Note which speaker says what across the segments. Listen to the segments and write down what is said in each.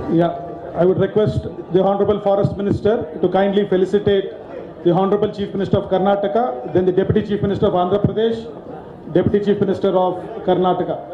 Speaker 1: Yeah, I would request the Honorable Forest Minister to kindly felicitate the Honorable Chief Minister of Karnataka, then the Deputy Chief Minister of Andhra Pradesh, Deputy Chief Minister of Karnataka.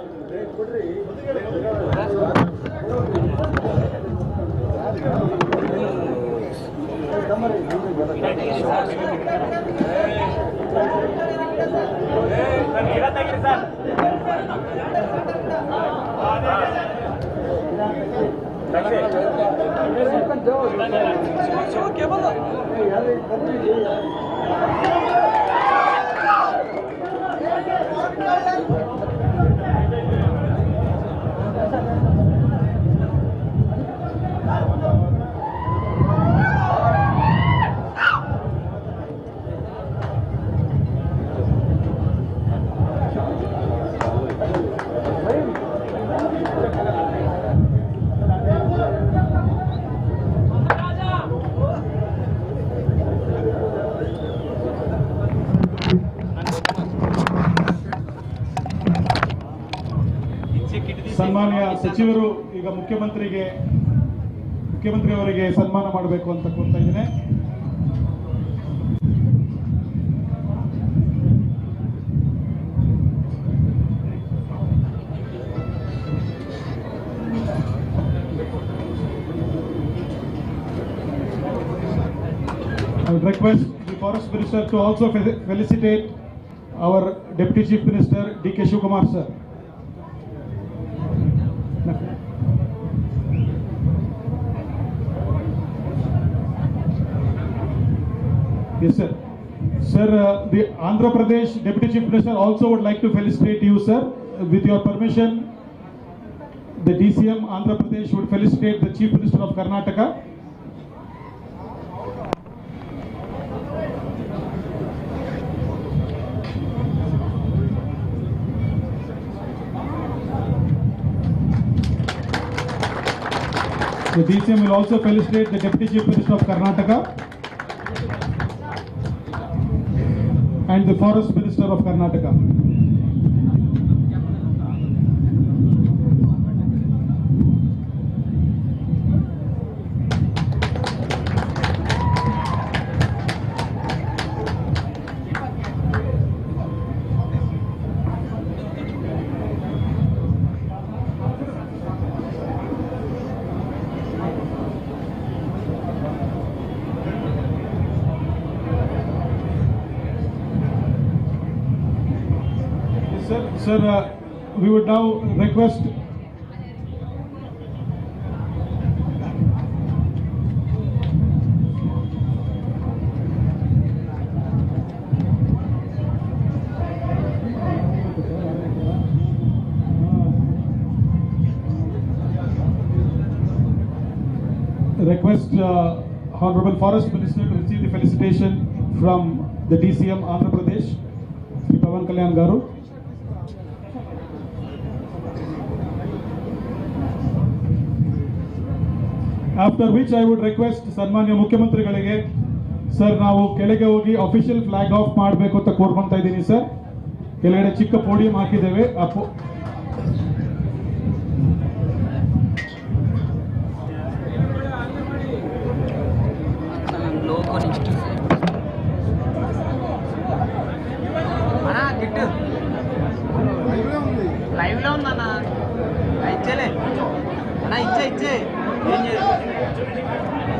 Speaker 1: ಸನ್ಮಾನ್ಯ ಸಚಿವರು ಈಗ ಮುಖ್ಯಮಂತ್ರಿಯವರಿಗೆ ಸನ್ಮಾನ ಮಾಡಬೇಕು ಅಂತ ಕೋರ್ತಾ ಇದ್ದೇನೆ. I would request the Forest Minister to also felicitate our Deputy Chief Minister D.K. Shivakumar sir. Yes, sir. Sir, the Andhra Pradesh Deputy Chief Minister also would like to felicitate you, sir. With your permission, the DCM Andhra Pradesh would felicitate the Chief Minister of Karnataka. The DCM will also felicitate the Deputy Chief Minister of Karnataka and the Forest Minister of Karnataka. Sir, we would now request Honorable Forest Minister to receive the felicitation from the DCM Andhra Pradesh, Sri Pavan Kalyan Garu. After which I would request ಸನ್ಮಾನ್ಯ ಮುಖ್ಯಮಂತ್ರಿಗಳಿಗೆ sir ನಾವು ಕೆಳಗೆ ಹೋಗಿ official flag of ಮಾಡಬೇಕು ಅಂತ ಕೋರ್ಕೊಂತಾ ಇದ್ದೀನಿ sir. ಕೆಳಗಡೆ ಚಿಕ್ಕ ಪೋಡಿಯಂ ಹಾಕಿದ್ದೇವೆ.
Speaker 2: లైవ్ లో ఉందన్నా ఇచ్చేలే అన్నా ఇచ్చే